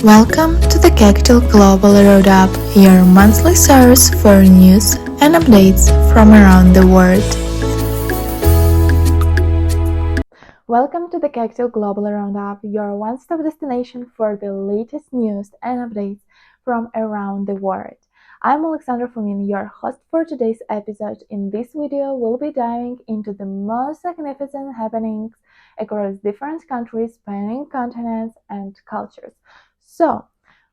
Welcome to the Kectil Global Roundup, your monthly source for news and updates from around the world. Welcome to the Kectil Global Roundup, your one-stop destination for the latest news and updates from around the world. I'm Alexandra Fomin, your host for today's episode. In this video, we'll be diving into the most significant happenings across different countries, spanning continents and cultures. So,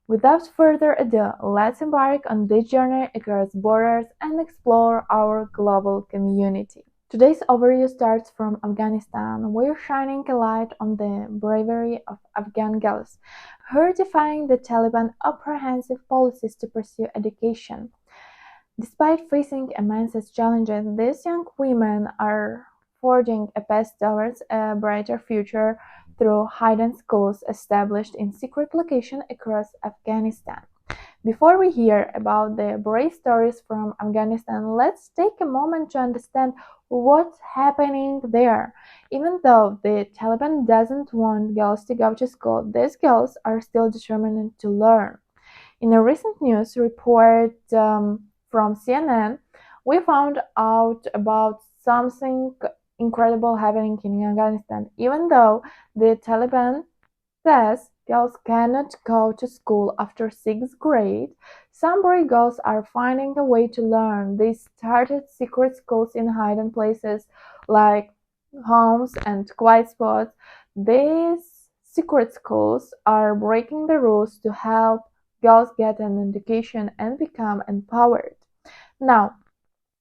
without further ado, let's embark on this journey across borders and explore our global community. Today's overview starts from Afghanistan. We're shining a light on the bravery of Afghan girls who are defying the Taliban oppressive policies to pursue education. Despite facing immense challenges, these young women are forging a path towards a brighter future through hidden schools established in secret locations across Afghanistan. Before we hear about the brave stories from Afghanistan, let's take a moment to understand what's happening there. Even though the Taliban doesn't want girls to go to school, these girls are still determined to learn. In a recent news report from CNN, we found out about something incredible happening in Afghanistan. Even though the Taliban says girls cannot go to school after 6th grade, some brave girls are finding a way to learn. They started secret schools in hidden places like homes and quiet spots. These secret schools are breaking the rules to help girls get an education and become empowered. Now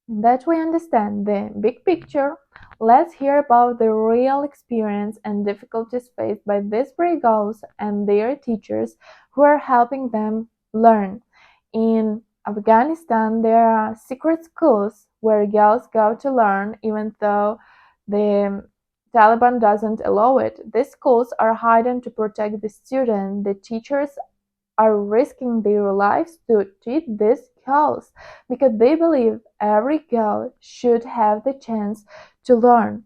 that we understand the big picture, let's hear about the real experience and difficulties faced by these brave girls and their teachers who are helping them learn. In Afghanistan, there are secret schools where girls go to learn even though the Taliban doesn't allow it. These schools are hidden to protect the student. The teachers are risking their lives to teach these girls because they believe every girl should have the chance to learn.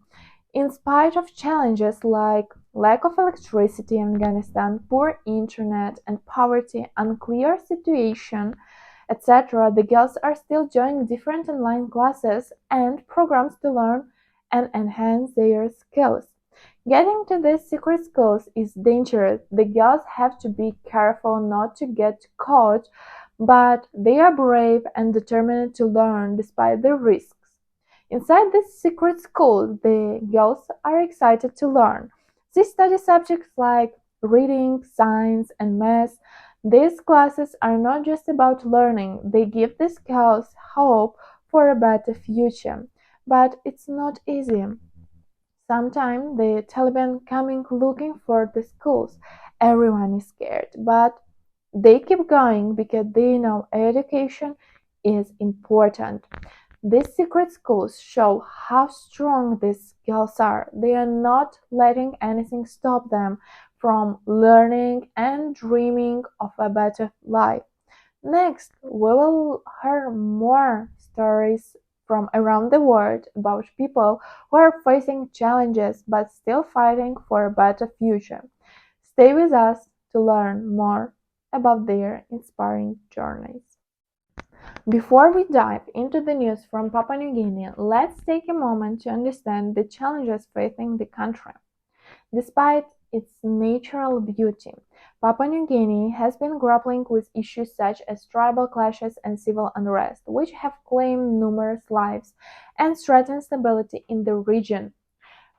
In spite of challenges like lack of electricity in Afghanistan, poor internet and poverty, unclear situation, etc., the girls are still joining different online classes and programs to learn and enhance their skills. Getting to these secret schools is dangerous. The girls have to be careful not to get caught, but they are brave and determined to learn despite the risks. Inside this secret school, the girls are excited to learn. They study subjects like reading, science, and math. These classes are not just about learning, they give these girls hope for a better future. But it's not easy. Sometimes the Taliban coming looking for the schools. Everyone is scared, but they keep going because they know education is important. These secret schools show how strong these girls are. They are not letting anything stop them from learning and dreaming of a better life. Next, we will hear more stories from around the world about people who are facing challenges but still fighting for a better future. Stay with us to learn more about their inspiring journeys. Before we dive into the news from Papua New Guinea, let's take a moment to understand the challenges facing the country. Despite its natural beauty, Papua New Guinea has been grappling with issues such as tribal clashes and civil unrest, which have claimed numerous lives and threatened stability in the region.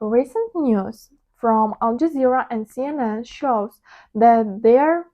Recent news from Al Jazeera and CNN shows that there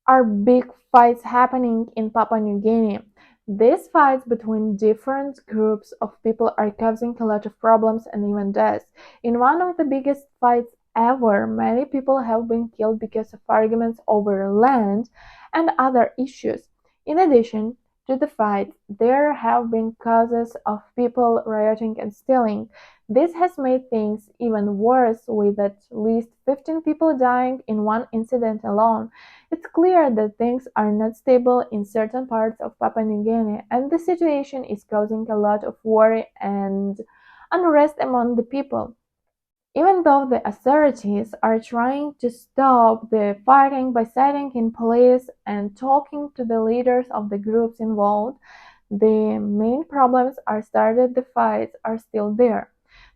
are big fights happening in Papua New Guinea. These fights between different groups of people are causing a lot of problems and even deaths. In one of the biggest fights ever, many people have been killed because of arguments over land and other issues. In addition to the fights, there have been cases of people rioting and stealing. This has made things even worse, with at least 15 people dying in one incident alone. It's clear that things are not stable in certain parts of Papua New Guinea, and the situation is causing a lot of worry and unrest among the people. Even though the authorities are trying to stop the fighting by sitting in police and talking to the leaders of the groups involved, the main problems are started, the fights are still there.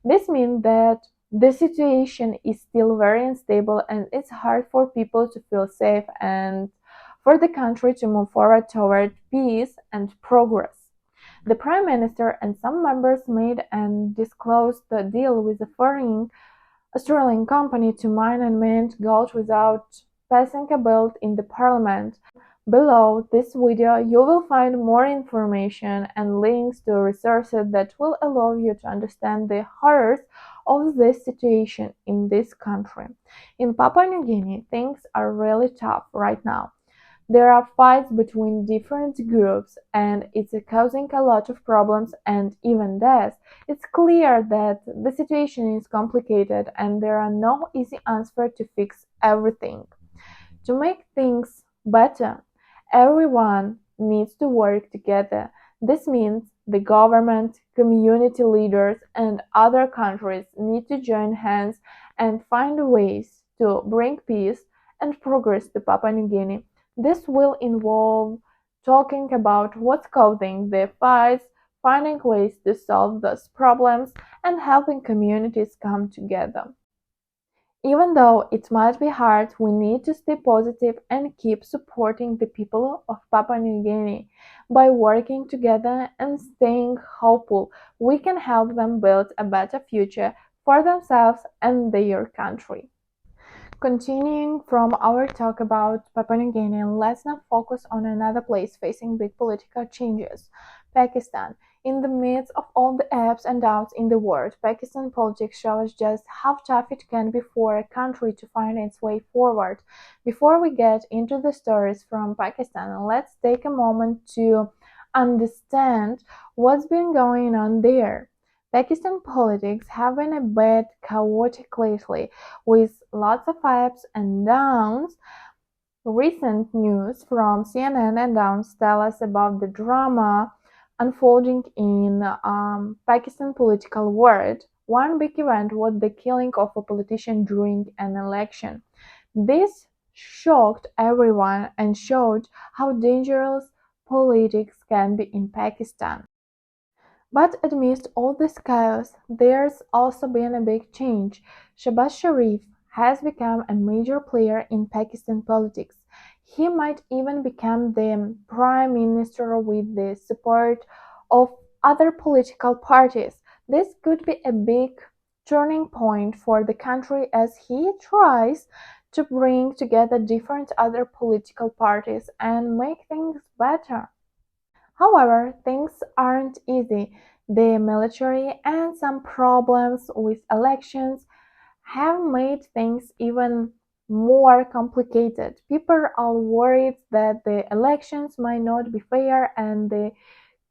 This means that the situation is still very unstable and it's hard for people to feel safe and for the country to move forward toward peace and progress. The Prime Minister and some members made and disclosed the deal with a foreign Australian company to mine and mint gold without passing a bill in the parliament. Below this video you will find more information and links to resources that will allow you to understand the horrors of this situation in this country. In Papua New Guinea, things are really tough right now. There are fights between different groups and it's causing a lot of problems and even deaths. It's clear that the situation is complicated and there are no easy answers to fix everything. To make things better, everyone needs to work together. This means the government, community leaders, and other countries need to join hands and find ways to bring peace and progress to Papua New Guinea. This will involve talking about what's causing the fights, finding ways to solve those problems, and helping communities come together. Even though it might be hard, we need to stay positive and keep supporting the people of Papua New Guinea. By working together and staying hopeful, we can help them build a better future for themselves and their country. Continuing from our talk about Papua New Guinea, let's now focus on another place facing big political changes, Pakistan. In the midst of all the ups and downs in the world, Pakistan politics shows just how tough it can be for a country to find its way forward. Before we get into the stories from Pakistan, let's take a moment to understand what's been going on there. Pakistan politics have been a bit chaotic lately, with lots of ups and downs. Recent news from CNN and Downs tell us about the drama unfolding in Pakistan political world. One big event was the killing of a politician during an election. This shocked everyone and showed how dangerous politics can be in Pakistan. But amidst all this chaos, there's also been a big change. Shehbaz Sharif has become a major player in Pakistan politics. He might even become the prime minister with the support of other political parties. This could be a big turning point for the country as he tries to bring together different other political parties and make things better. However, things aren't easy. The military and some problems with elections have made things even more complicated. People are worried that the elections might not be fair and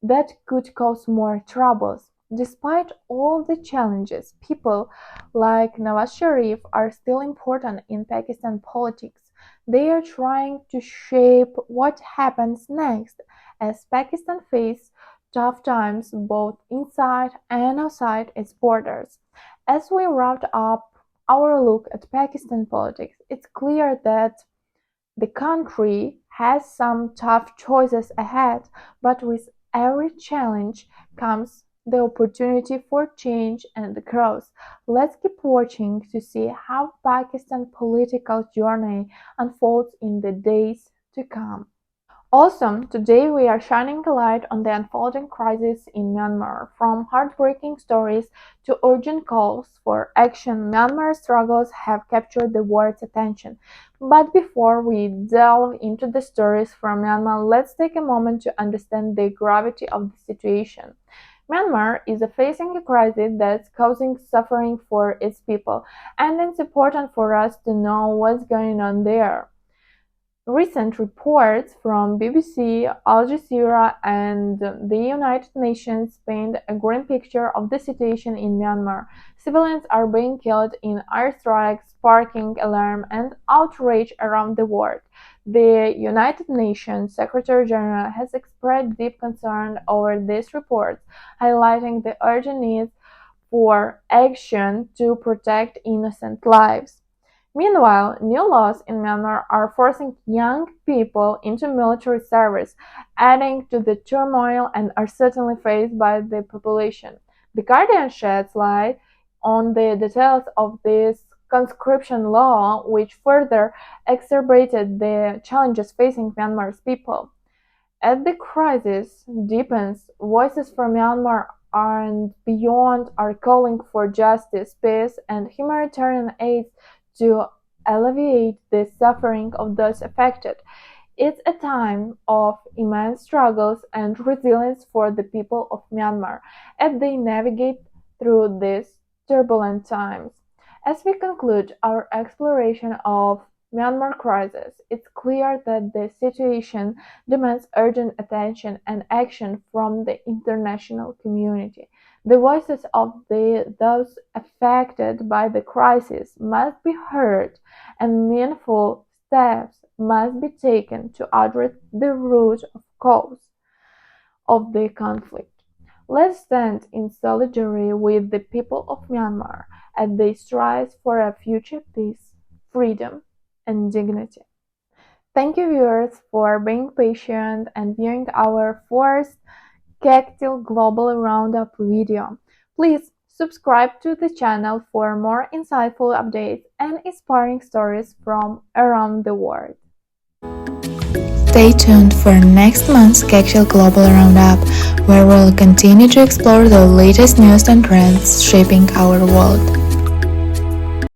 that could cause more troubles. Despite all the challenges, people like Nawaz Sharif are still important in Pakistan politics. They are trying to shape what happens next as Pakistan faces tough times both inside and outside its borders. As we wrap up our look at Pakistan politics, it's clear that the country has some tough choices ahead, but with every challenge comes the opportunity for change and growth. Let's keep watching to see how Pakistan's political journey unfolds in the days to come. Also, today we are shining a light on the unfolding crisis in Myanmar. From heartbreaking stories to urgent calls for action, Myanmar's struggles have captured the world's attention. But before we delve into the stories from Myanmar, let's take a moment to understand the gravity of the situation. Myanmar is facing a crisis that's causing suffering for its people, and it's important for us to know what's going on there. Recent reports from BBC, Al Jazeera, and the United Nations paint a grim picture of the situation in Myanmar. Civilians are being killed in airstrikes, sparking alarm and outrage around the world. The United Nations Secretary General has expressed deep concern over these reports, highlighting the urgent need for action to protect innocent lives. Meanwhile, new laws in Myanmar are forcing young people into military service, adding to the turmoil and uncertainty faced by the population. The Guardian sheds light on the details of this conscription law, which further exacerbated the challenges facing Myanmar's people. As the crisis deepens, voices from Myanmar and beyond are calling for justice, peace, and humanitarian aid to alleviate the suffering of those affected. It's a time of immense struggles and resilience for the people of Myanmar as they navigate through these turbulent times. As we conclude our exploration of Myanmar crisis, it's clear that the situation demands urgent attention and action from the international community. The voices of those affected by the crisis must be heard, and meaningful steps must be taken to address the root cause of the conflict. Let's stand in solidarity with the people of Myanmar as they strive for a future peace, freedom, and dignity. Thank you, viewers, for being patient and viewing our first Kectil Global Roundup video. Please subscribe to the channel for more insightful updates and inspiring stories from around the world. Stay tuned for next month's Kectil Global Roundup, where we'll continue to explore the latest news and trends shaping our world.